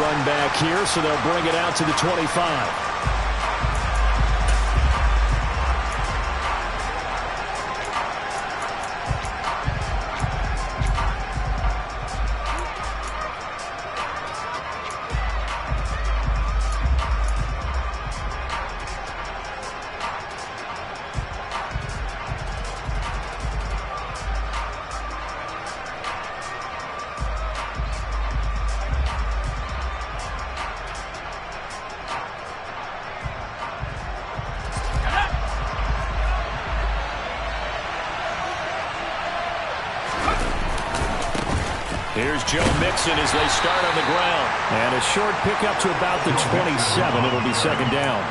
run back here, so they'll bring it out to the 25. Here's Joe Mixon as they start on the ground. And a short pickup to about the 27. It'll be second down.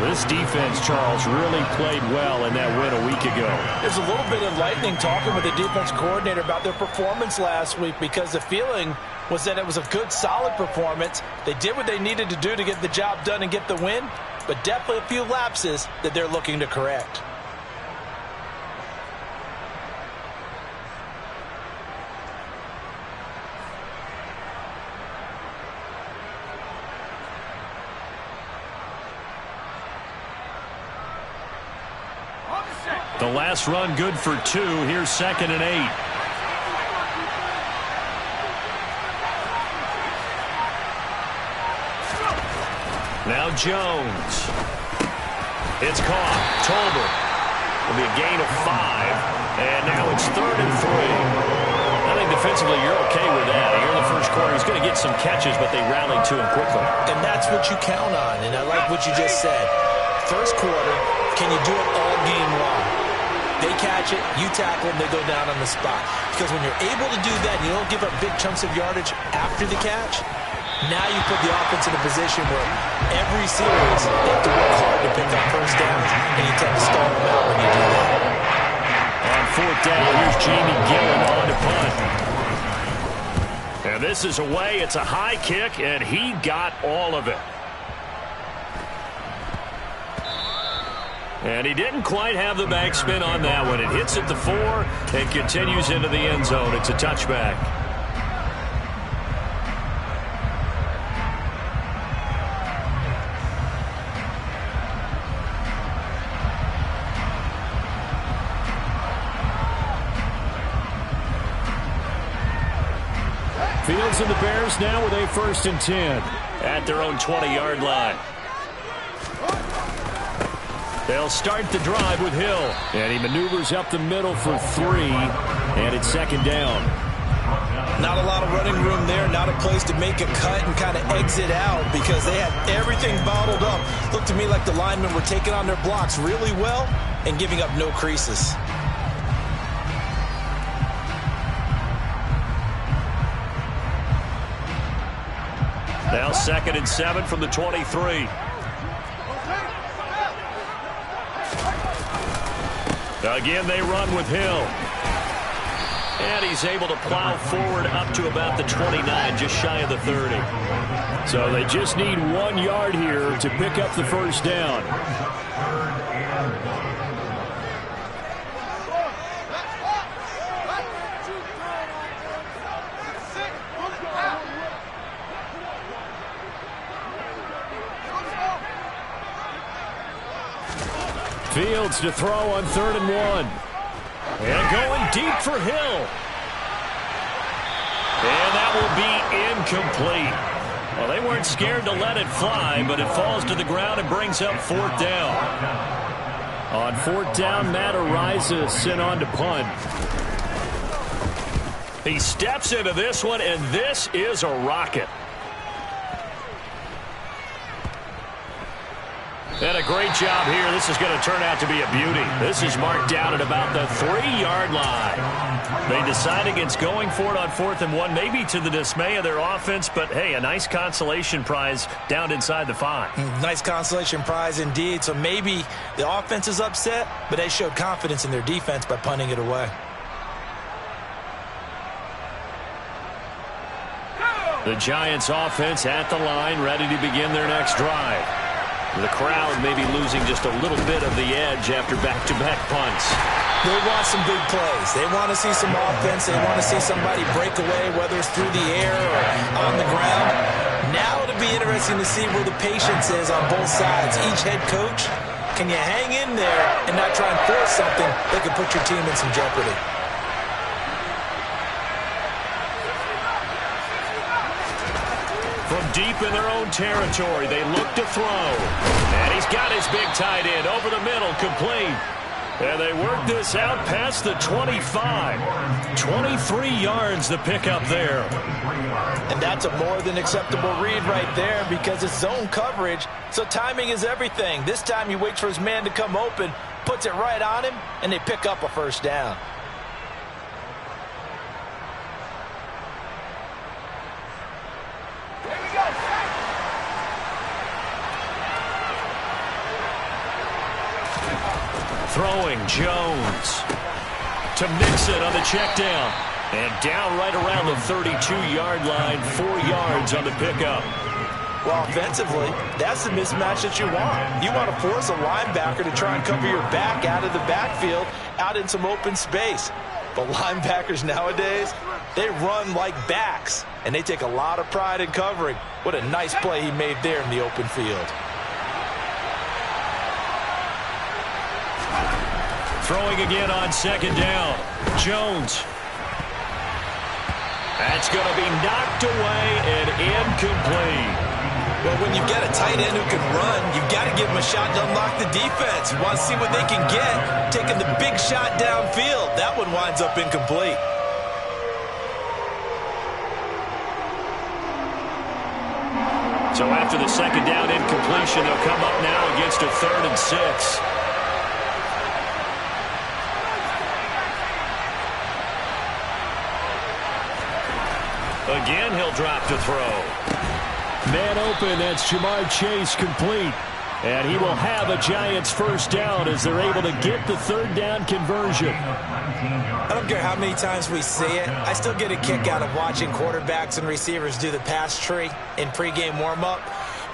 Well, this defense, Charles, really played well in that win a week ago. There's a little bit of lightning talking with the defense coordinator about their performance last week, because the feeling was that it was a good, solid performance. They did what they needed to do to get the job done and get the win, but definitely a few lapses that they're looking to correct. The last run good for 2. Here's 2nd and 8. Now Jones. It's caught. Tolbert. Will be a gain of 5. And now it's 3rd and 3. I think defensively you're okay with that. Here in the first quarter, he's going to get some catches, but they rallied to him quickly. And that's what you count on. And I like what you just said. First quarter, can you do it all game long? They catch it, you tackle them, they go down on the spot. Because when you're able to do that, you don't give up big chunks of yardage after the catch, now you put the offense in a position where every series they have to work hard to pick up first downs, and you tend to stall them out when you do that. On 4th down, here's Jamie Gillen on to punt. And this is away. It's a high kick, and he got all of it. And he didn't quite have the backspin on that one. It hits at the 4 and continues into the end zone. It's a touchback. Fields and the Bears now with a 1st and 10. At their own 20-yard line. They'll start the drive with Hill. And he maneuvers up the middle for 3. And it's 2nd down. Not a lot of running room there. Not a place to make a cut and kind of exit out, because they had everything bottled up. Looked to me like the linemen were taking on their blocks really well and giving up no creases. Now 2nd and 7 from the 23. Again, they run with Hill. And he's able to plow forward up to about the 29, just shy of the 30. So they just need 1 yard here to pick up the first down. Fields to throw on 3rd and 1. And going deep for Hill. And that will be incomplete. Well, they weren't scared to let it fly, but it falls to the ground and brings up 4th down. On 4th down, Matt Ariza sent on to punt. He steps into this one, and this is a rocket. And a great job here. This is going to turn out to be a beauty. This is marked down at about the 3-yard line. They decide against going for it on 4th and 1, maybe to the dismay of their offense, but hey, a nice consolation prize down inside the 5. Nice consolation prize indeed. So maybe the offense is upset, but they showed confidence in their defense by punting it away. The Giants offense at the line, ready to begin their next drive. The crowd may be losing just a little bit of the edge after back-to-back punts. They want some big plays. They want to see some offense. They want to see somebody break away, whether it's through the air or on the ground. interesting to see where the patience is on both sides. Each head coach, can you hang in there and not try and force something that could put your team in some jeopardy? From deep in their own territory, they look to throw. And he's got his big tight end over the middle, complete. And they work this out past the 25. 23 yards to pick up there. And that's a more than acceptable read right there because it's zone coverage, so timing is everything. This time he waits for his man to come open, puts it right on him, and they pick up a first down. Throwing Jones to Mixon on the check down. And down right around the 32-yard line, 4 yards on the pickup. Well, offensively, that's the mismatch that you want. You want to force a linebacker to try and cover your back out of the backfield, out in some open space. But linebackers nowadays, they run like backs, and they take a lot of pride in covering. What a nice play he made there in the open field. Throwing again on second down. Jones. That's going to be knocked away and incomplete. Well, when you get a tight end who can run, you've got to give him a shot to unlock the defense. You want to see what they can get, taking the big shot downfield. That one winds up incomplete. So after the second down incompletion, they'll come up now against a 3rd and 6. Again, he'll drop to throw. Man open, that's Jamar Chase, complete. And he will have a Giants first down as they're able to get the 3rd down conversion. I don't care how many times we see it. I still get a kick out of watching quarterbacks and receivers do the pass tree in pregame warm-up.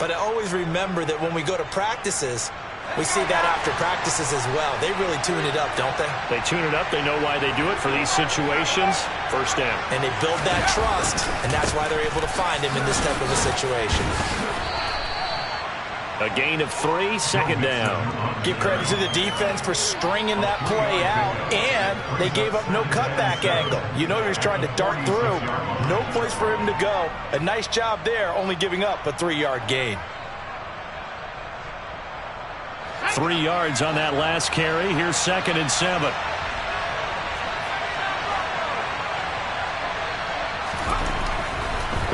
But I always remember that when we go to practices, we see that after practices as well. They really tune it up, don't they? They tune it up. They know why they do it for these situations. First down. And they build that trust, and that's why they're able to find him in this type of a situation. A gain of 3, second down. Give credit to the defense for stringing that play out, and they gave up no cutback angle. You know he was trying to dart through. No place for him to go. A nice job there, only giving up a 3-yard gain. 3 yards on that last carry. Here's 2nd and 7.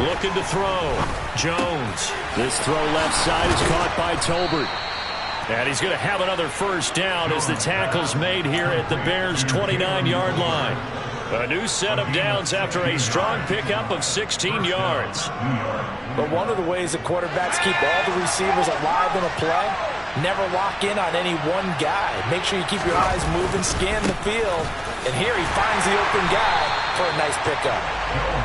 Looking to throw. Jones. This throw left side is caught by Tolbert. And he's going to have another first down as the tackle's made here at the Bears' 29-yard line. A new set of downs after a strong pickup of 16 yards. But one of the ways that quarterbacks keep all the receivers alive in a play, never lock in on any one guy. Make sure you keep your eyes moving, scan the field. And here he finds the open guy for a nice pickup.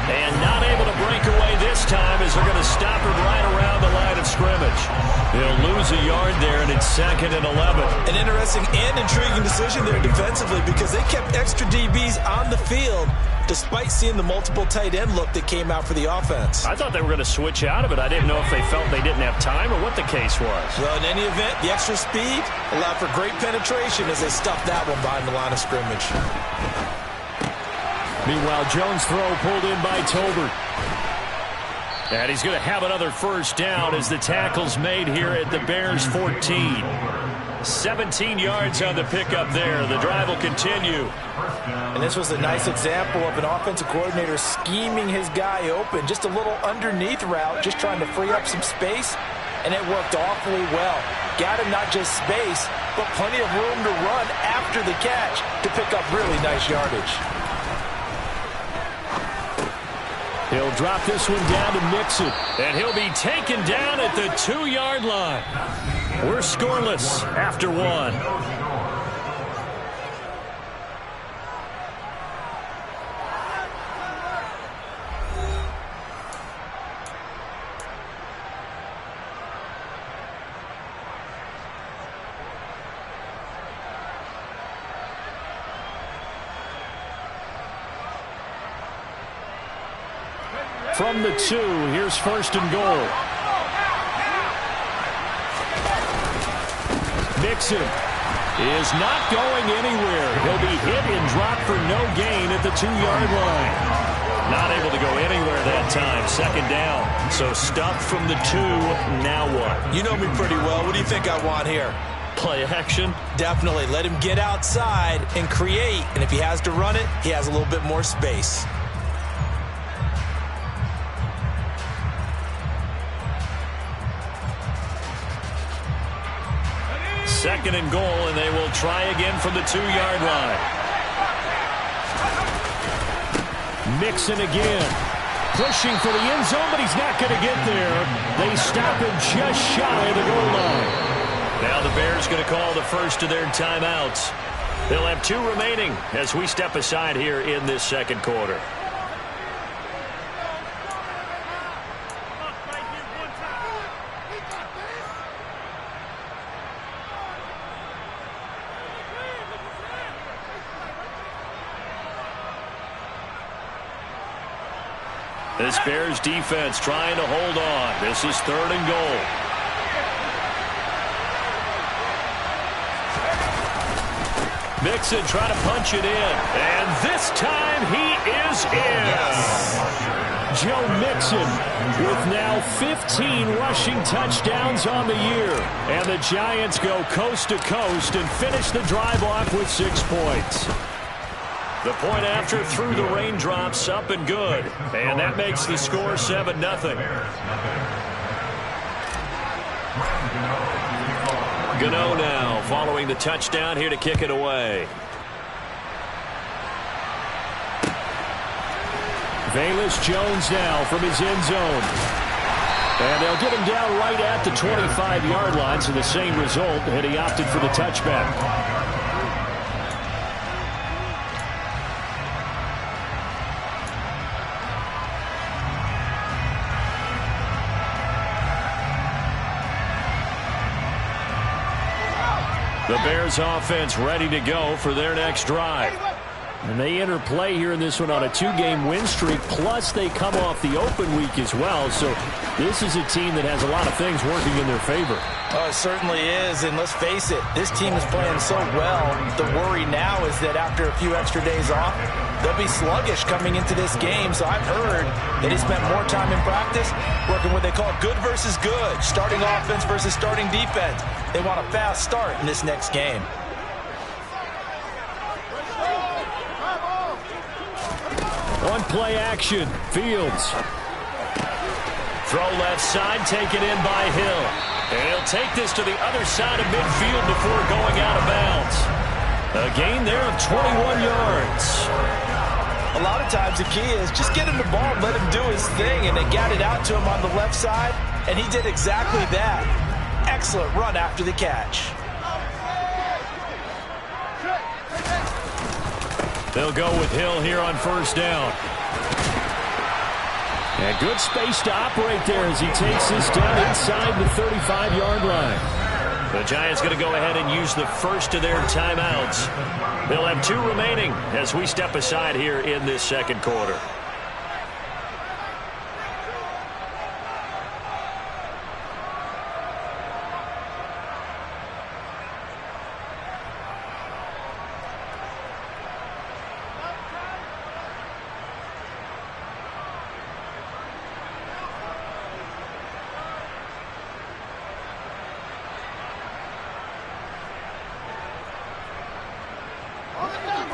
And not able to break away this time as they're going to stop him right around the line of scrimmage. He'll lose a yard there, and it's 2nd and 11. An interesting and intriguing decision there defensively because they kept extra DBs on the field despite seeing the multiple tight end look that came out for the offense. I thought they were going to switch out of it. I didn't know if they felt they didn't have time or what the case was. Well, in any event, the extra speed allowed for great penetration as they stuffed that one behind the line of scrimmage. Meanwhile, Jones' throw pulled in by Tolbert. And he's going to have another first down as the tackle's made here at the Bears' 14. 17 yards on the pickup there. The drive will continue. And this was a nice example of an offensive coordinator scheming his guy open. Just a little underneath route, just trying to free up some space. And it worked awfully well. Got him not just space, but plenty of room to run after the catch to pick up really nice yardage. He'll drop this one down to Mixon. And he'll be taken down at the 2-yard line. We're scoreless after 1. From the 2, here's 1st and goal. Mixon is not going anywhere. He'll be hit and dropped for no gain at the 2-yard line. Not able to go anywhere that time. Second down. So stuffed from the 2. Now what? You know me pretty well. What do you think I want here? Play action? Definitely. Let him get outside and create. And if he has to run it, he has a little bit more space. Second and goal, and they will try again from the 2-yard line. Mixon again. Pushing for the end zone, but he's not going to get there. They stop him just shy of the goal line. Now the Bears going to call the first of their timeouts. They'll have 2 remaining as we step aside here in this second quarter. This Bears defense trying to hold on. This is third and goal. Mixon trying to punch it in. And this time he is in. Yes. Joe Mixon with now 15 rushing touchdowns on the year. And the Giants go coast to coast and finish the drive off with 6 points. The point after through the raindrops, up and good. And that makes the score 7-0. Gano now following the touchdown here to kick it away. Velus Jones now from his end zone. And they'll get him down right at the 25-yard line, so the same result, and he opted for the touchback. The Bears offense ready to go for their next drive. And they enter play here in this one on a 2-game win streak, plus they come off the open week as well. So this is a team that has a lot of things working in their favor. Oh, it certainly is, and let's face it, this team is playing so well. The worry now is that after a few extra days off, they'll be sluggish coming into this game. So I've heard that he spent more time in practice working what they call good versus good, starting offense versus starting defense. They want a fast start in this next game. One play action. Fields. Throw left side, taken in by Hill. And he'll take this to the other side of midfield before going out of bounds. A gain there of 21 yards. A lot of times the key is just get him the ball and let him do his thing, and they got it out to him on the left side, and he did exactly that. Excellent run after the catch. They'll go with Hill here on first down. And good space to operate there as he takes this down inside the 35-yard line. The Giants going to go ahead and use the first of their timeouts. They'll have 2 remaining as we step aside here in this second quarter.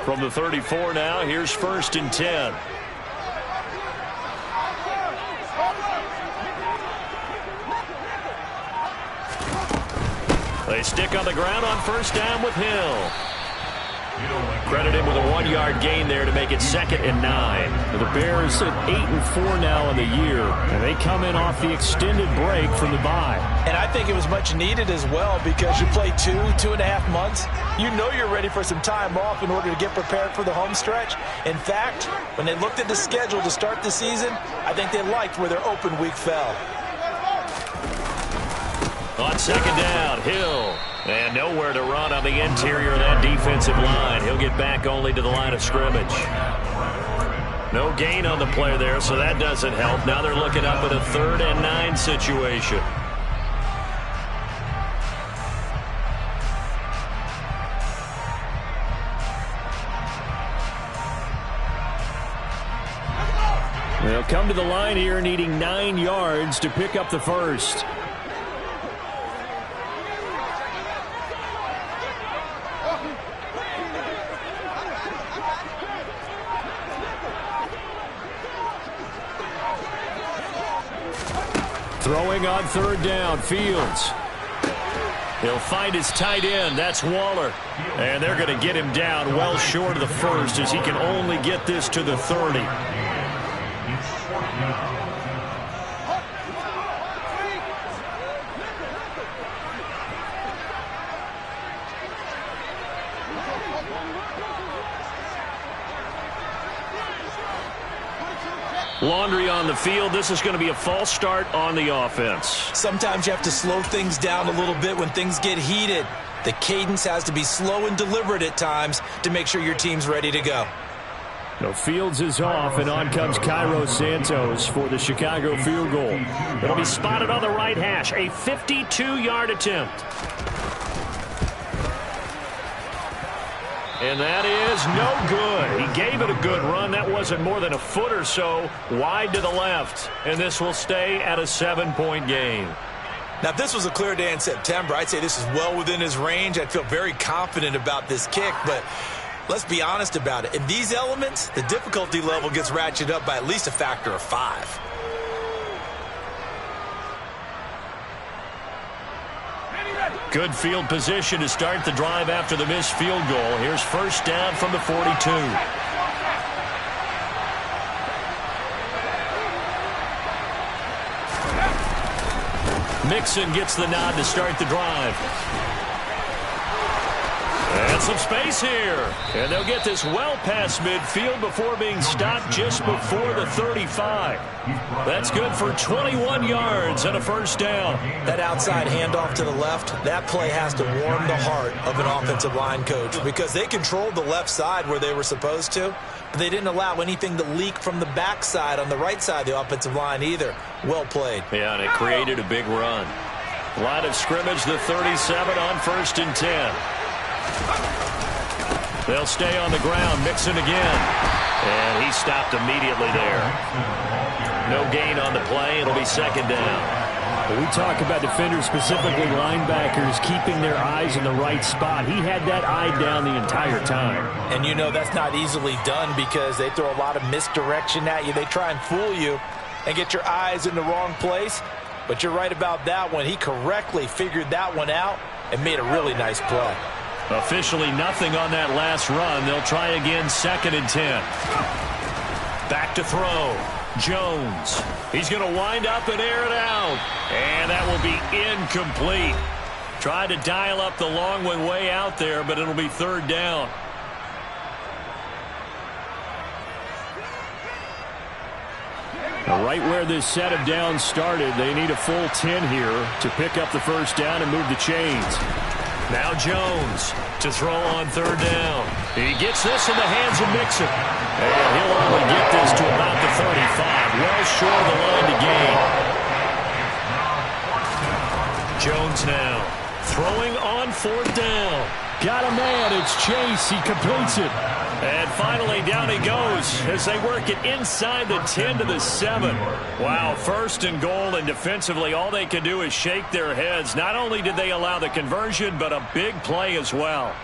From the 34 now, here's first and 10. They stick on the ground on first down with Hill. Credit him with a 1-yard gain there to make it 2nd and 9. The Bears at 8-4 now in the year, and they come in off the extended break from the bye. And I think it was much needed as well, because you play 2.5 months. You know you're ready for some time off in order to get prepared for the home stretch. In fact, when they looked at the schedule to start the season, I think they liked where their open week fell. On second down, Hill. And nowhere to run on the interior of that defensive line. He'll get back only to the line of scrimmage. No gain on the play there, so that doesn't help. Now they're looking up at a 3rd and 9 situation. come to the line here needing 9 yards to pick up the first. Throwing on third down, Fields. He'll find his tight end. That's Waller. And they're going to get him down well short of the first as he can only get this to the 30. Laundry on the field. This is going to be a false start on the offense. Sometimes you have to slow things down a little bit when things get heated. The cadence has to be slow and deliberate at times to make sure your team's ready to go. No, Fields is off, and on comes Cairo Santos for the Chicago field goal. It'll be spotted on the right hash. A 52-yard attempt. And that is no good. He gave it a good run. That wasn't more than a foot or so wide to the left. And this will stay at a 7-point game. Now, if this was a clear day in September, I'd say this is well within his range. I'd feel very confident about this kick, but let's be honest about it. In these elements, the difficulty level gets ratcheted up by at least a factor of 5. Good field position to start the drive after the missed field goal. Here's first down from the 42. Mixon gets the nod to start the drive. And some space here. And they'll get this well past midfield before being stopped just before the 35. That's good for 21 yards and a first down. That outside handoff to the left, that play has to warm the heart of an offensive line coach because they controlled the left side where they were supposed to, but they didn't allow anything to leak from the backside on the right side of the offensive line either. Well played. Yeah, and it created a big run. Line of scrimmage, the 37 on 1st and 10. They'll stay on the ground. Mixon again. And he stopped immediately there. No gain on the play. It'll be second down. When we talk about defenders, specifically linebackers, keeping their eyes in the right spot. He had that eye down the entire time. And you know that's not easily done because they throw a lot of misdirection at you. They try and fool you and get your eyes in the wrong place. But you're right about that one. He correctly figured that one out and made a really nice play. Officially nothing on that last run. They'll try again, 2nd and 10. Back to throw. Jones. He's going to wind up and air it out. And that will be incomplete. Tried to dial up the long one way out there, but it'll be 3rd down. Right where this set of downs started, they need a full 10 here to pick up the first down and move the chains. Now Jones to throw on 3rd down. He gets this in the hands of Mixon. And he'll only get this to about the 35. Well short of the line to gain. Jones now throwing on 4th down. Got a man. It's Chase. He completes it. And finally, down he goes as they work it inside the 10 to the 7. Wow, 1st and goal, and defensively, all they can do is shake their heads. Not only did they allow the conversion, but a big play as well.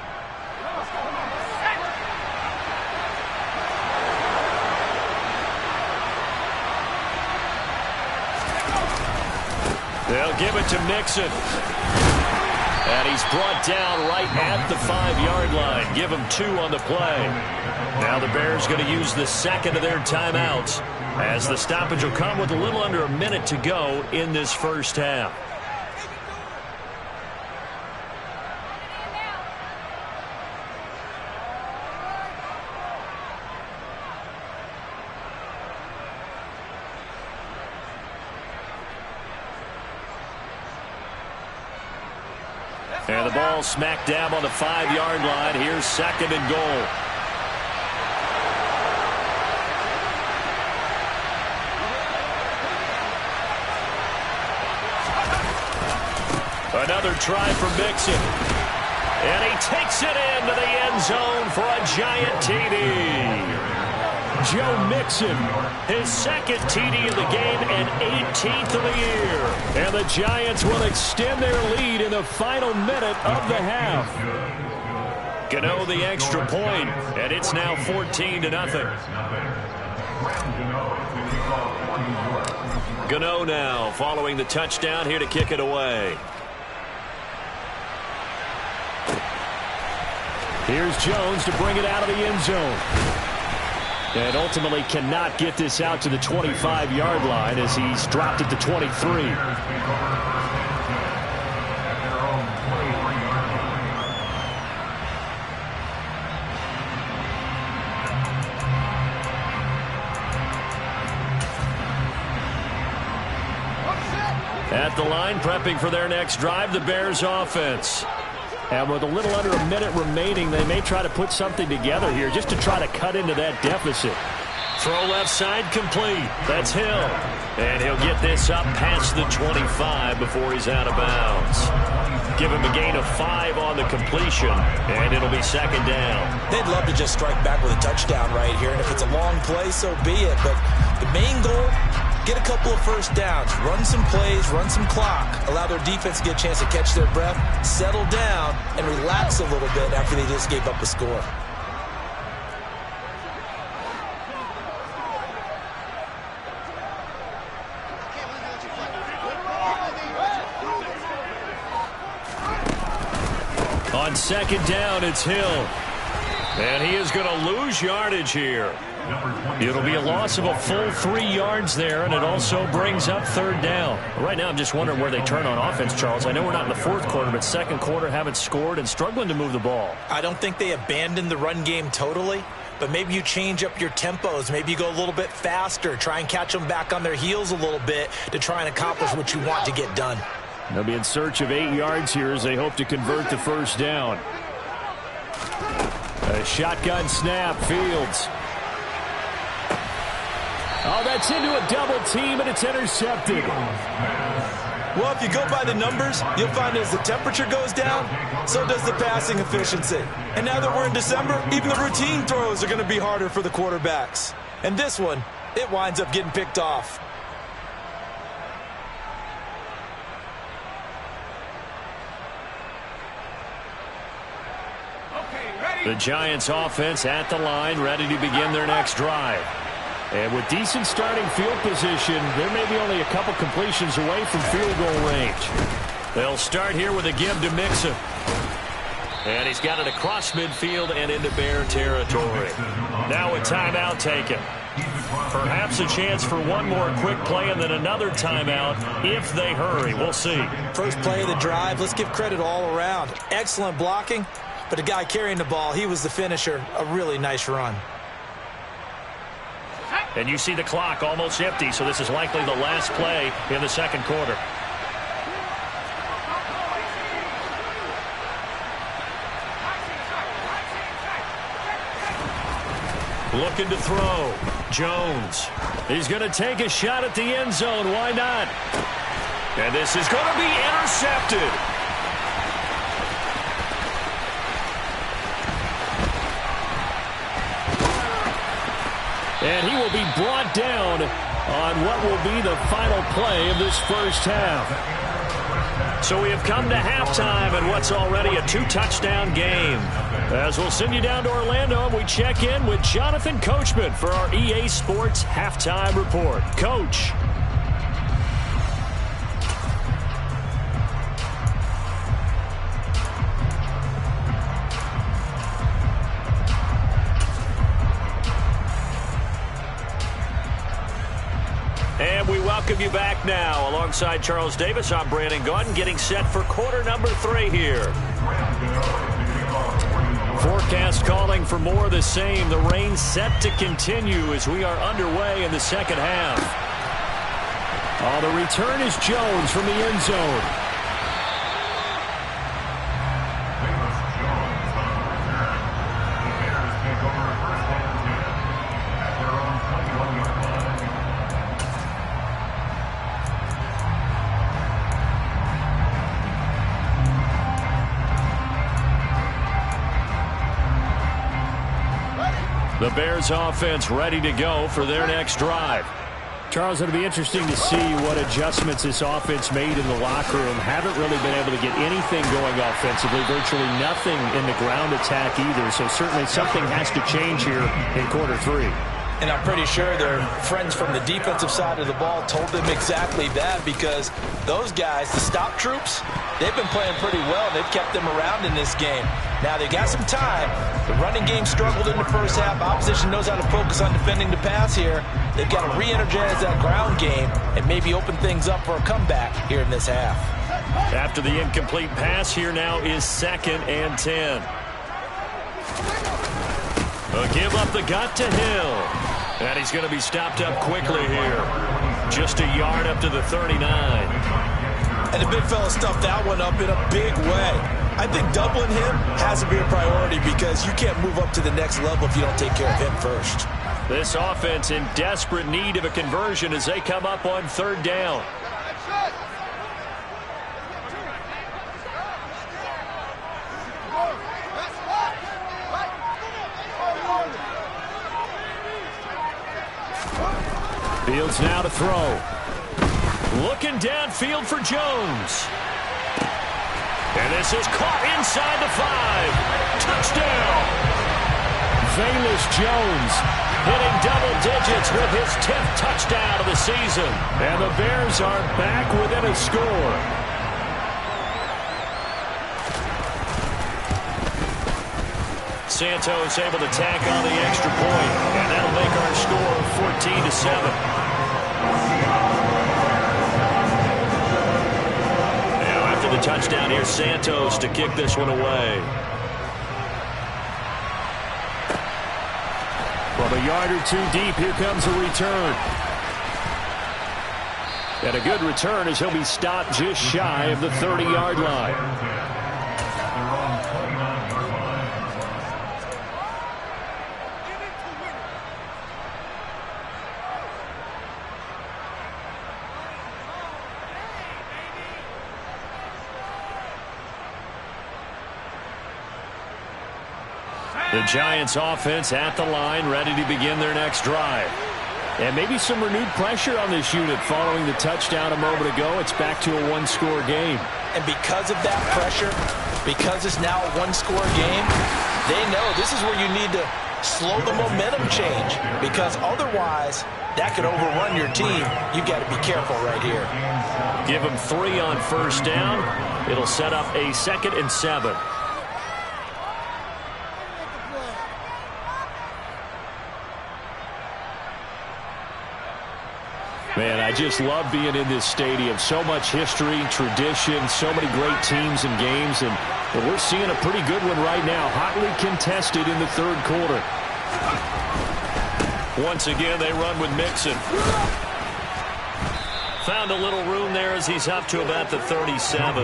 They'll give it to Mixon. And he's brought down right at the 5-yard line. Give him 2 on the play. Now the Bears going to use the 2nd of their timeouts as the stoppage will come with a little under a minute to go in this first half. And the ball smack dab on the 5-yard line. Here's 2nd and goal. Another try for Mixon. And he takes it into the end zone for a giant TD. Joe Mixon. His second TD of the game and 18th of the year. And the Giants will extend their lead in the final minute of the half. Gano the extra point, and it's now 14-0. Gano now following the touchdown here to kick it away. Here's Jones to bring it out of the end zone. And ultimately cannot get this out to the 25-yard line as he's dropped it to 23. At the line, prepping for their next drive, the Bears offense. And with a little under a minute remaining, they may try to put something together here just to try to cut into that deficit. Throw left side complete. That's Hill. And he'll get this up past the 25 before he's out of bounds. Give him a gain of 5 on the completion, and it'll be second down. They'd love to just strike back with a touchdown right here, and if it's a long play, so be it. But the main goal, get a couple of first downs, run some plays, run some clock, allow their defense to get a chance to catch their breath, settle down, and relax a little bit after they just gave up a score. On second down, it's Hill. And he is going to lose yardage here. It'll be a loss of a full 3 yards there, and it also brings up third down. Right now, I'm just wondering where they turn on offense, Charles. I know we're not in the fourth quarter, but second quarter haven't scored and struggling to move the ball. I don't think they abandoned the run game totally, but maybe you change up your tempos. Maybe you go a little bit faster, try and catch them back on their heels a little bit to try and accomplish what you want to get done. They'll be in search of 8 yards here as they hope to convert the first down. A shotgun snap, Fields. Oh, that's into a double team, and it's intercepted. Well, if you go by the numbers, you'll find as the temperature goes down, so does the passing efficiency. And now that we're in December, even the routine throws are going to be harder for the quarterbacks. And this one, it winds up getting picked off. The Giants offense at the line, ready to begin their next drive. And with decent starting field position, there may be only a couple completions away from field goal range. They'll start here with a give to Mixon. And he's got it across midfield and into Bear territory. Now a timeout taken. Perhaps a chance for one more quick play and then another timeout if they hurry. We'll see. First play of the drive, let's give credit all around. Excellent blocking, but the guy carrying the ball, he was the finisher. A really nice run. And you see the clock almost empty, so this is likely the last play in the second quarter. Looking to throw. Jones. He's going to take a shot at the end zone. Why not? And this is going to be intercepted. And he will be brought down on what will be the final play of this first half. So we have come to halftime in what's already a 2-touchdown game. As we'll send you down to Orlando, and we check in with Jonathan Coachman for our EA Sports Halftime Report. Coach. And we welcome you back now. Alongside Charles Davis, I'm Brandon Gaudin, getting set for quarter number 3 here. Forecast calling for more of the same. The rain set to continue as we are underway in the second half. Oh, the return is Jones from the end zone. The Bears offense ready to go for their next drive. Charles, it'll be interesting to see what adjustments this offense made in the locker room. Haven't really been able to get anything going offensively, virtually nothing in the ground attack either. So certainly something has to change here in quarter 3. And I'm pretty sure their friends from the defensive side of the ball told them exactly that, because those guys, the stop troops, they've been playing pretty well. They've kept them around in this game. Now, they got some time. The running game struggled in the first half. Opposition knows how to focus on defending the pass here. They've got to re-energize that ground game and maybe open things up for a comeback here in this half. After the incomplete pass, here now is 2nd and 10. A give up the gut to Hill. And he's going to be stopped up quickly here. Just a yard up to the 39. And the big fella stuffed that one up in a big way. I think doubling him has to be a priority, because you can't move up to the next level if you don't take care of him first. This offense in desperate need of a conversion as they come up on 3rd down. Fields now to throw. Looking downfield for Jones. And this is caught inside the 5. Touchdown! Velus Jones hitting double digits with his 10th touchdown of the season. And the Bears are back within a score. Santos able to tack on the extra point, and that'll make our score 14-7. Now after the touchdown, here's Santos to kick this one away. From a yard or 2 deep, here comes a return. And a good return as he'll be stopped just shy of the 30-yard line. The Giants offense at the line, ready to begin their next drive. And maybe some renewed pressure on this unit following the touchdown a moment ago. It's back to a 1-score game. And because of that pressure, because it's now a 1-score game, they know this is where you need to slow the momentum change, because otherwise that could overrun your team. You've got to be careful right here. Give them 3 on 1st down. It'll set up a 2nd and 7. Man, I just love being in this stadium. So much history, tradition, so many great teams and games. And we're seeing a pretty good one right now. Hotly contested in the 3rd quarter. Once again, they run with Mixon. Found a little room there as he's up to about the 37.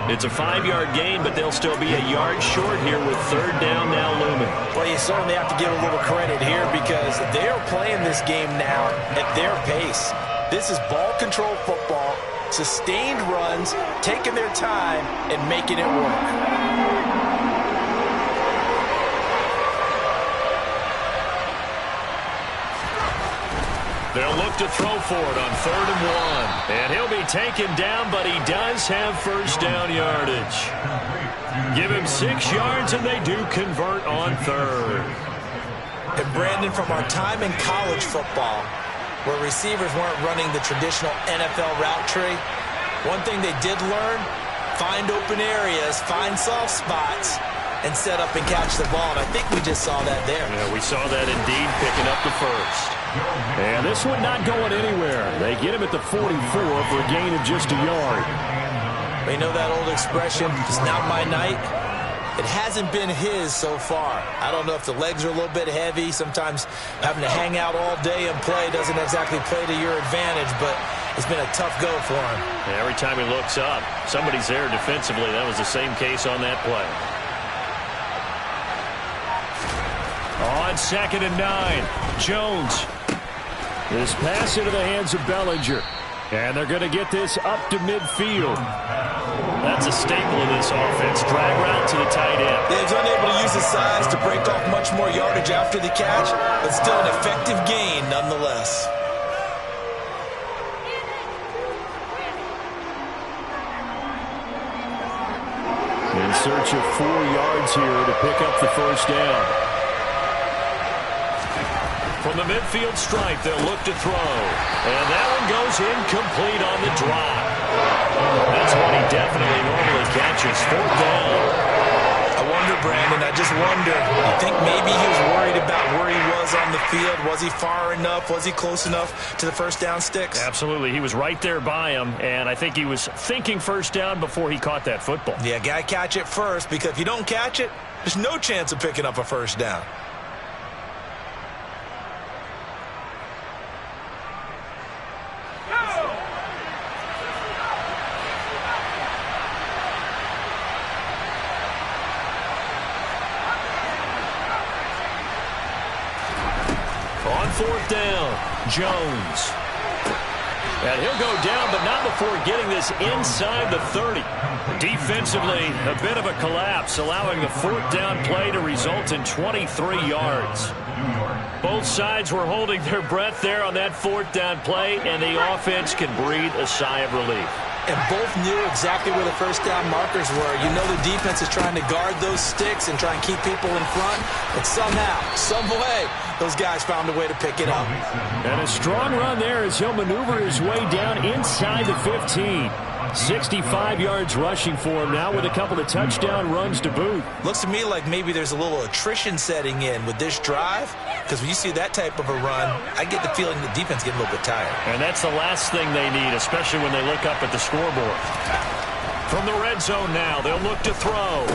It's a 5-yard gain, but they'll still be a yard short here with 3rd down now looming. Well, you certainly have to give a little credit here, because they're playing this game now at their pace. This is ball control football, sustained runs, taking their time and making it work. They'll look to throw for it on 3rd and 1. And he'll be taken down, but he does have 1st down yardage. Give him 6 yards, and they do convert on 3rd. And Brandon, from our time in college football, where receivers weren't running the traditional NFL route tree, one thing they did learn: find open areas, find soft spots, and set up and catch the ball. And I think we just saw that there. Yeah, we saw that indeed, picking up the 1st. And this one not going anywhere. They get him at the 44 for a gain of just a yard. We know that old expression, it's not my night. It hasn't been his so far. I don't know if the legs are a little bit heavy. Sometimes having to hang out all day and play doesn't exactly play to your advantage, but it's been a tough go for him. And every time he looks up, somebody's there defensively. That was the same case on that play. On 2nd and 9, Jones. This pass into the hands of Bellinger. And they're going to get this up to midfield. That's a staple of this offense. Drag route to the tight end. Yeah, he's unable to use his size to break off much more yardage after the catch, but still an effective gain nonetheless. In search of 4 yards here to pick up the first down. From the midfield stripe, they'll look to throw. And that one goes incomplete on the drop. That's one he definitely normally catches. 4th down. I wonder, Brandon, I just wonder. You think maybe he was worried about where he was on the field? Was he far enough? Was he close enough to the first down sticks? Absolutely. He was right there by him, and I think he was thinking first down before he caught that football. Yeah, got to catch it first, because if you don't catch it, there's no chance of picking up a first down. On 4th down, Jones. And he'll go down, but not before getting this inside the 30. Defensively, a bit of a collapse, allowing the 4th down play to result in 23 yards. Both sides were holding their breath there on that 4th down play, and the offense can breathe a sigh of relief. And both knew exactly where the first down markers were. You know the defense is trying to guard those sticks and try and keep people in front. But somehow, some way, those guys found a way to pick it up. And a strong run there as he'll maneuver his way down inside the 15. 65 yards rushing for him now with a couple of touchdown runs to boot. Looks to me like maybe there's a little attrition setting in with this drive, because when you see that type of a run, I get the feeling the defense getting a little bit tired. And that's the last thing they need, especially when they look up at the scoreboard. From the red zone now, they'll look to throw.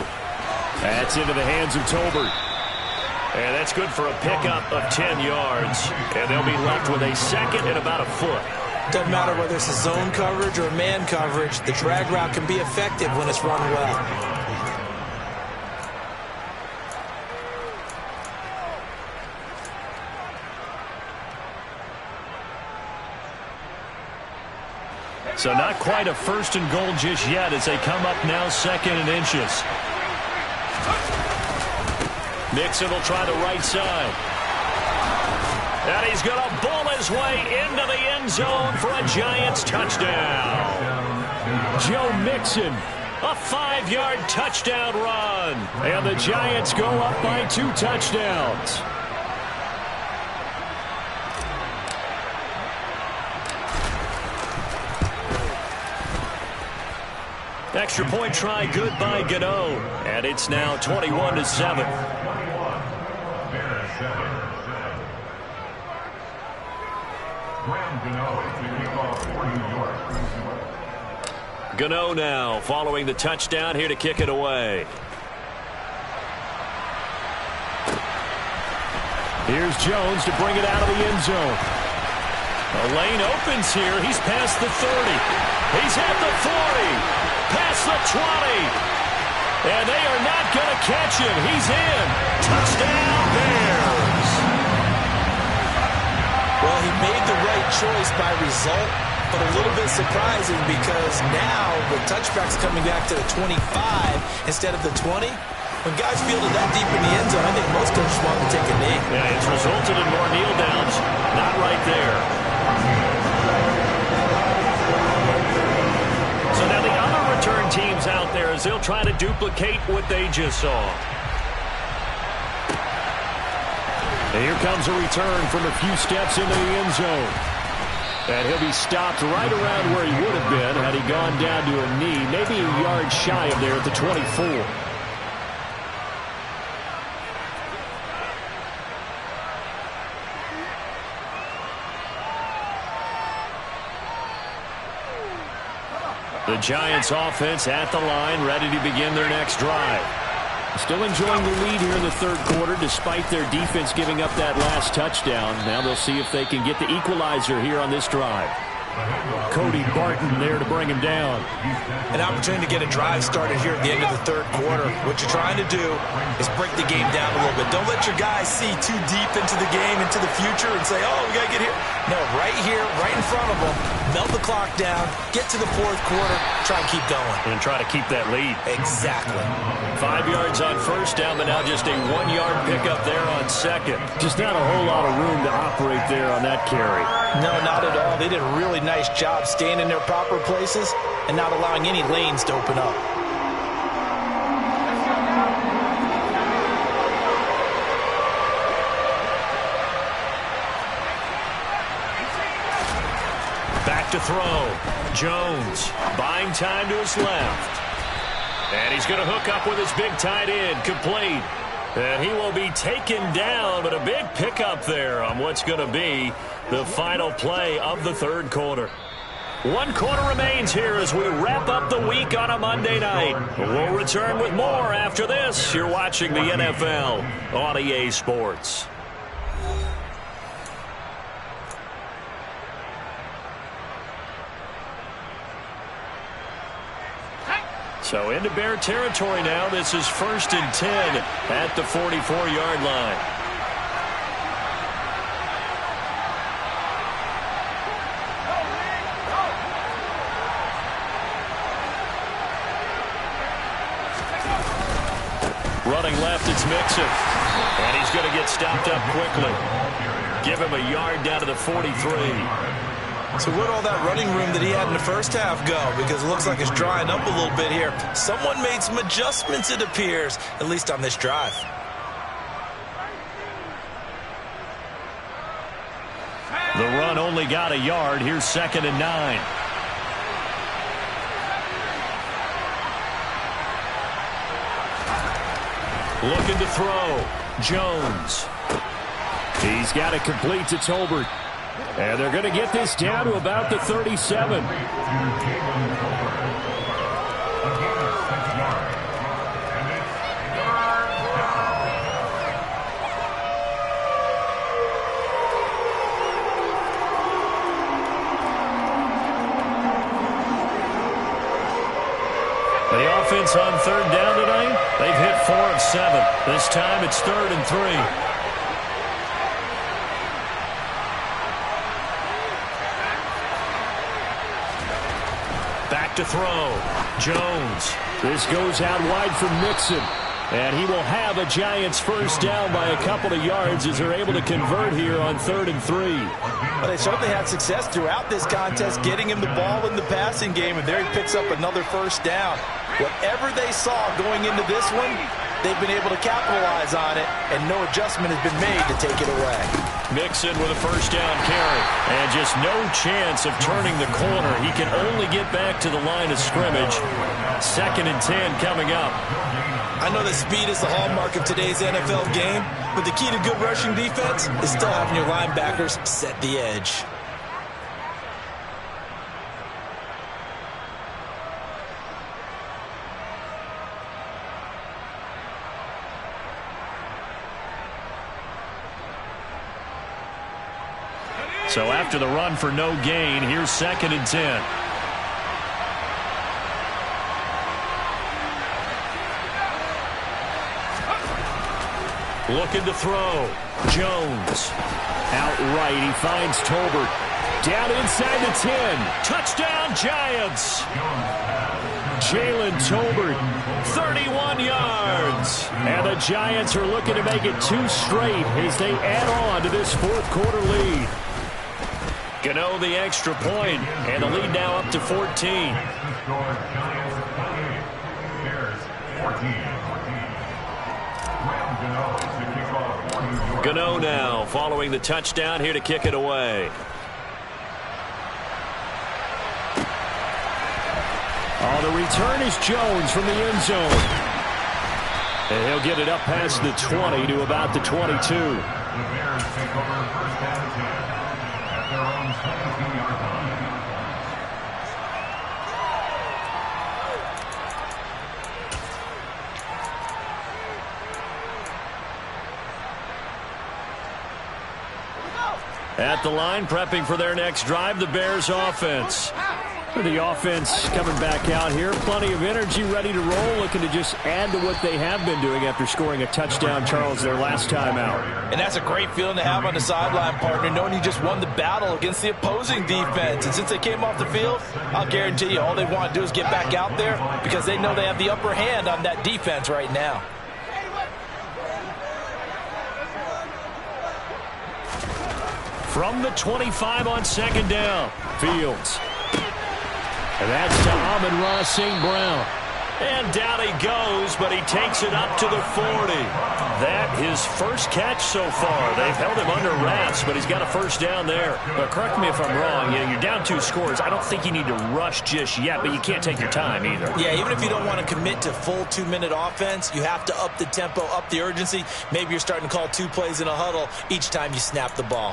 That's into the hands of Tolbert. And that's good for a pickup of 10 yards. And they'll be left with a second and about a foot. Doesn't matter whether it's a zone coverage or man coverage, the drag route can be effective when it's run well. So not quite a 1st and goal just yet as they come up now 2nd and inches. Mixon will try the right side. And he's going to bull his way into the end zone for a Giants touchdown. Joe Mixon, A 5-yard touchdown run. and the Giants go up by 2 touchdowns. Extra point try good by Gano. And it's now 21-7. Gano now following the touchdown here to kick it away. Here's Jones to bring it out of the end zone. A lane opens here. He's past the 30. He's at the 40. Past the 20. And they are not going to catch him. He's in. Touchdown Bears. Well, he made the right choice by result, but a little bit surprising because now the touchback's coming back to the 25 instead of the 20. When guys fielded that deep in the end zone, I think most coaches want to take a knee. Yeah, it's resulted in more kneel downs. Not right there. So now the other return teams out there as they'll try to duplicate what they just saw. And here comes a return from a few steps into the end zone. And he'll be stopped right around where he would have been had he gone down to a knee, maybe a yard shy of there at the 24. The Giants offense at the line, ready to begin their next drive. Still enjoying the lead here in the third quarter despite their defense giving up that last touchdown. Now they'll see if they can get the equalizer here on this drive. Cody Barton there to bring him down. An opportunity to get a drive started here at the end of the third quarter. What you're trying to do is break the game down a little bit. Don't let your guys see too deep into the game, into the future, and say, oh, we got to get here. No, right here, right in front of them, melt the clock down, get to the fourth quarter, try and keep going. And try to keep that lead. Exactly. 5 yards on first down, but now just a 1-yard pickup there on second. Just not a whole lot of room to operate there on that carry. No, not at all. They did a really nice job staying in their proper places and not allowing any lanes to open up. Back to throw. Jones buying time to his left. And he's going to hook up with his big tight end, complete. And he will be taken down, but a big pickup there on what's going to be the final play of the third quarter. 1 quarter remains here as we wrap up the week on a Monday night. We'll return with more after this. You're watching the NFL on EA Sports. So into Bear territory now. This is 1st and 10 at the 44-yard line. Running left, it's Mixon. And he's going to get stopped up quickly. Give him a yard down to the 43. So where'd all that running room that he had in the first half go? Because it looks like it's drying up a little bit here. Someone made some adjustments, it appears, at least on this drive. The run only got a yard. Here's 2nd and 9. Looking to throw. Jones. He's got it complete to Tolbert. And they're going to get this down to about the 37. The offense on 3rd down tonight, they've hit 4 of 7. This time it's 3rd and 3. Back to throw. Jones. This goes out wide for Mixon. And he will have a Giants first down by a couple of yards as they're able to convert here on 3rd and 3. Well, they certainly had success throughout this contest getting him the ball in the passing game, and there he picks up another first down. Whatever they saw going into this one, they've been able to capitalize on it, and no adjustment has been made to take it away. Mixon with a first down carry, and just no chance of turning the corner. He can only get back to the line of scrimmage. 2nd and 10 coming up. I know that speed is the hallmark of today's NFL game, but the key to good rushing defense is still having your linebackers set the edge. So after the run for no gain, here's 2nd and 10. Looking to throw. Jones. Outright, he finds Tolbert. Down inside the 10. Touchdown, Giants. Jalen Tolbert, 31 yards. And the Giants are looking to make it 2 straight as they add on to this 4th quarter lead. Gano the extra point, and the lead now up to 14. Gano now following the touchdown here to kick it away. Oh, the return is Jones from the end zone. And he'll get it up past the 20 to about the 22. At the line, prepping for their next drive, the Bears offense. The offense coming back out here. Plenty of energy, ready to roll, looking to just add to what they have been doing after scoring a touchdown, Charles, their last time out. And that's a great feeling to have on the sideline, partner, knowing you just won the battle against the opposing defense. And since they came off the field, I'll guarantee you all they want to do is get back out there because they know they have the upper hand on that defense right now. From the 25 on second down, Fields. And that's to Amon-Ra St. Brown. And down he goes, but he takes it up to the 40. That his first catch so far. They've held him under wraps, but he's got a first down there. But correct me if I'm wrong. You know, you're down 2 scores. I don't think you need to rush just yet, but you can't take your time either. Yeah, even if you don't want to commit to full 2-minute offense, you have to up the tempo, up the urgency. Maybe you're starting to call 2 plays in a huddle each time you snap the ball.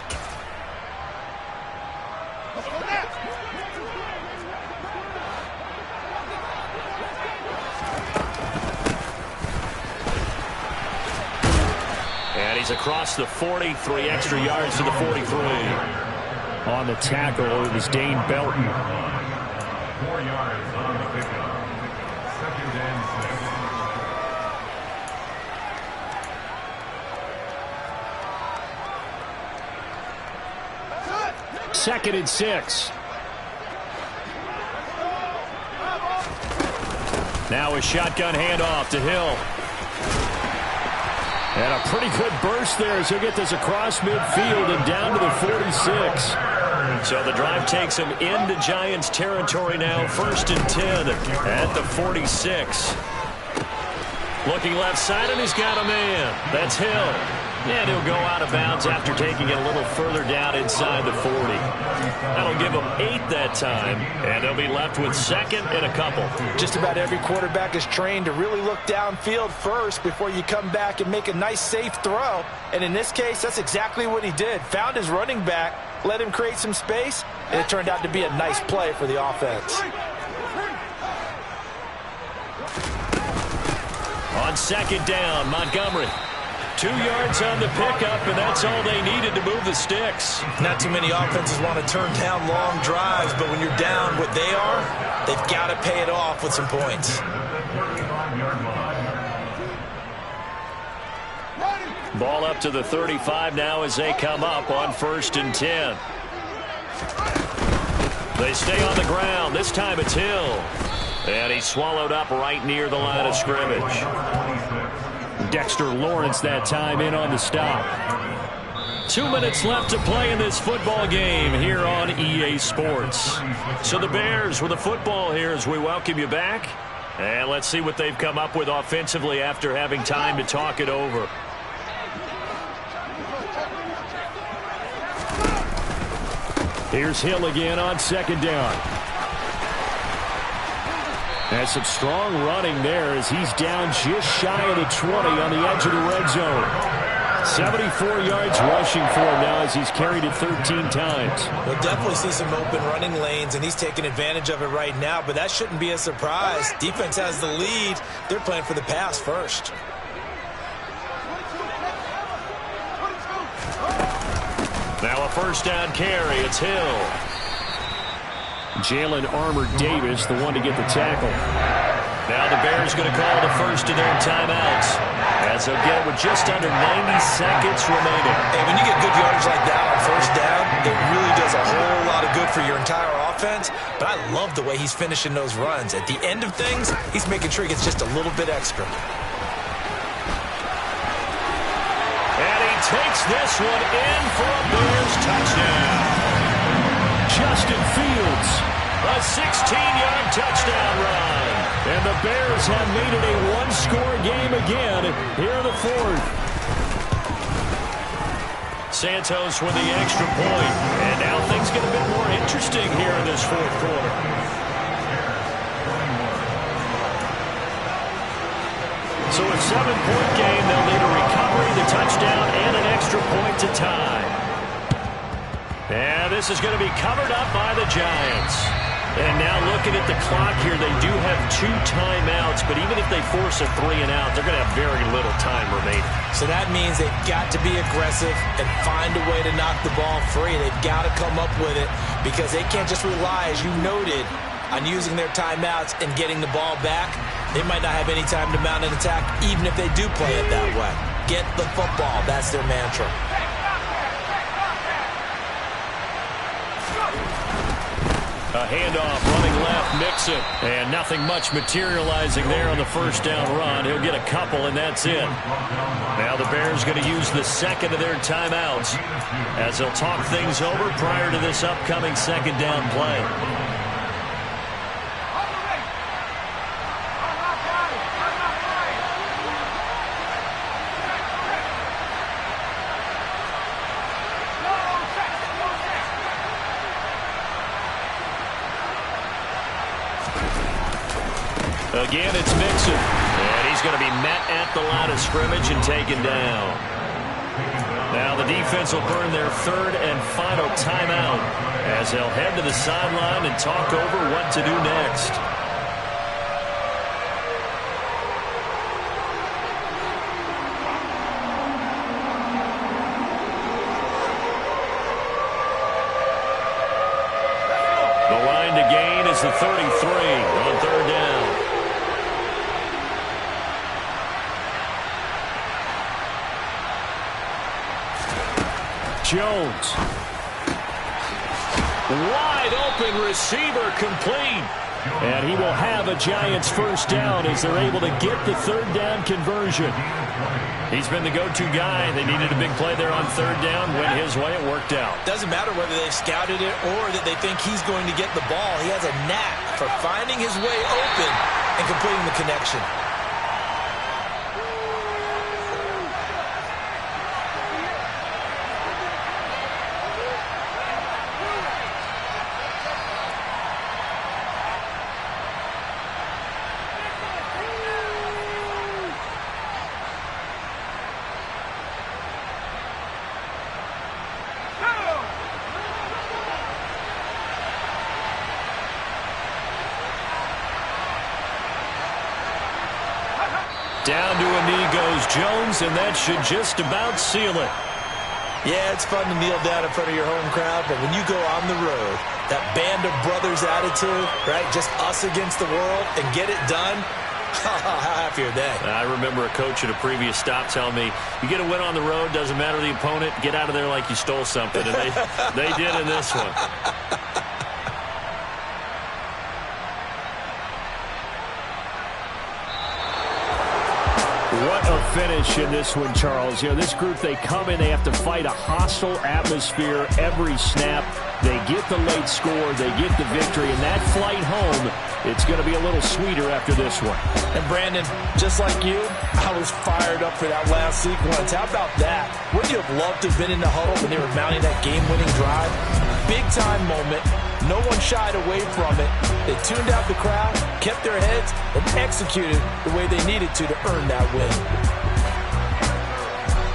And he's across the 40, 3 extra yards to the 43. On the tackle, it was Dane Belton. 4 yards on the pickup. 2nd and 6. 2nd and 6. Now a shotgun handoff to Hill. And a pretty good burst there as he'll get this across midfield and down to the 46. So the drive takes him into Giants territory now. 1st and 10 at the 46. Looking left side, and he's got a man. That's Hill. And he'll go out of bounds after taking it a little further down inside the 40. That'll give them 8 that time, and they'll be left with 2nd and a couple. Just about every quarterback is trained to really look downfield first before you come back and make a nice, safe throw. And in this case, that's exactly what he did. Found his running back, let him create some space, and it turned out to be a nice play for the offense. On 2nd down, Montgomery. 2 yards on the pickup, and that's all they needed to move the sticks. Not too many offenses want to turn down long drives, but when you're down what they are, they've got to pay it off with some points. Ball up to the 35 now as they come up on 1st and 10. They stay on the ground. This time it's Hill. And he's swallowed up right near the line of scrimmage. Dexter Lawrence that time in on the stop. 2 minutes left to play in this football game here on EA Sports. So the Bears with the football here as we welcome you back. And let's see what they've come up with offensively after having time to talk it over. Here's Hill again on 2nd down. And some strong running there as he's down just shy of the 20 on the edge of the red zone. 74 yards rushing for him now as he's carried it 13 times. We'll definitely see some open running lanes, and he's taking advantage of it right now, but that shouldn't be a surprise. Defense has the lead. They're playing for the pass first. Now a 1st down carry. It's Hill. Jalen Armour-Davis, the one to get the tackle. Now the Bears going to call the first of their timeouts as they'll get it with just under 90 seconds remaining. Hey, when you get good yardage like that on 1st down, it really does a whole lot of good for your entire offense. But I love the way he's finishing those runs. At the end of things, he's making sure he gets just a little bit extra. And he takes this one in for a Bears touchdown. Justin Fields, a 16-yard touchdown run. And the Bears have made it a 1-score game again here in the 4th. Santos with the extra point. And now things get a bit more interesting here in this 4th quarter. So a 7-point game, they'll need a recovery, the touchdown, and an extra point to tie. And this is going to be covered up by the Giants. And now looking at the clock here, they do have 2 timeouts, but even if they force a 3-and-out, they're going to have very little time remaining. So that means they've got to be aggressive and find a way to knock the ball free. They've got to come up with it because they can't just rely, as you noted, on using their timeouts and getting the ball back. They might not have any time to mount an attack, even if they do play it that way. Get the football. That's their mantra. A handoff, running left, Mixon. And nothing much materializing there on the first down run. He'll get a couple, and that's it. Now the Bears going to use the second of their timeouts as they'll talk things over prior to this upcoming second down play. Again, it's Mixon. And he's going to be met at the line of scrimmage and taken down. Now the defense will burn their third and final timeout as they'll head to the sideline and talk over what to do next. The line to gain is the 33 on third down. Jones. Wide open receiver complete. And he will have a Giants first down as they're able to get the third down conversion. He's been the go-to guy. They needed a big play there on third down. Went his way. It worked out. Doesn't matter whether they scouted it or that they think he's going to get the ball. He has a knack for finding his way open and completing the connection. Down to a knee goes Jones, and that should just about seal it. Yeah, it's fun to kneel down in front of your home crowd, but when you go on the road, that band of brothers attitude, right, just us against the world, and get it done, how happy are they? I remember a coach at a previous stop telling me, you get a win on the road, doesn't matter the opponent, get out of there like you stole something, and they did in this one. What a finish in this one, Charles. You know, this group, they come in, they have to fight a hostile atmosphere every snap. They get the late score, they get the victory, and that flight home, it's going to be a little sweeter after this one. And Brandon, just like you, I was fired up for that last sequence. How about that? Wouldn't you have loved to have been in the huddle when they were mounting that game-winning drive? Big-time moment. No one shied away from it. They tuned out the crowd, kept their heads, and executed the way they needed to earn that win.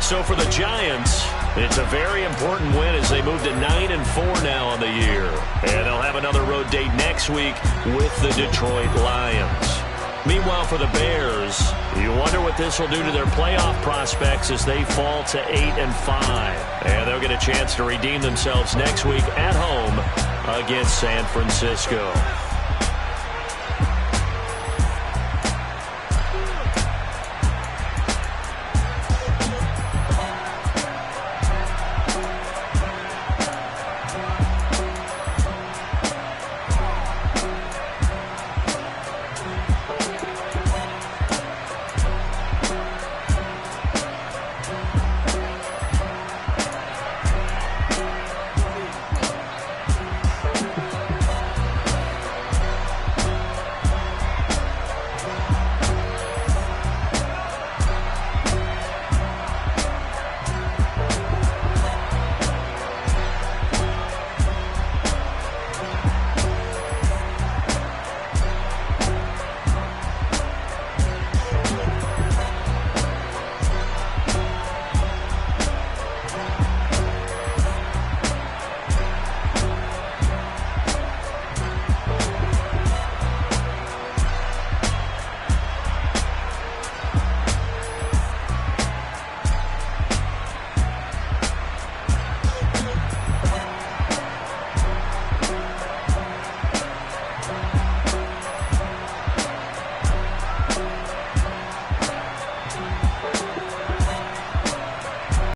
So for the Giants, it's a very important win as they move to 9-4 now on the year. And they'll have another road date next week with the Detroit Lions. Meanwhile, for the Bears, you wonder what this will do to their playoff prospects as they fall to 8-5. And they'll get a chance to redeem themselves next week at home against San Francisco.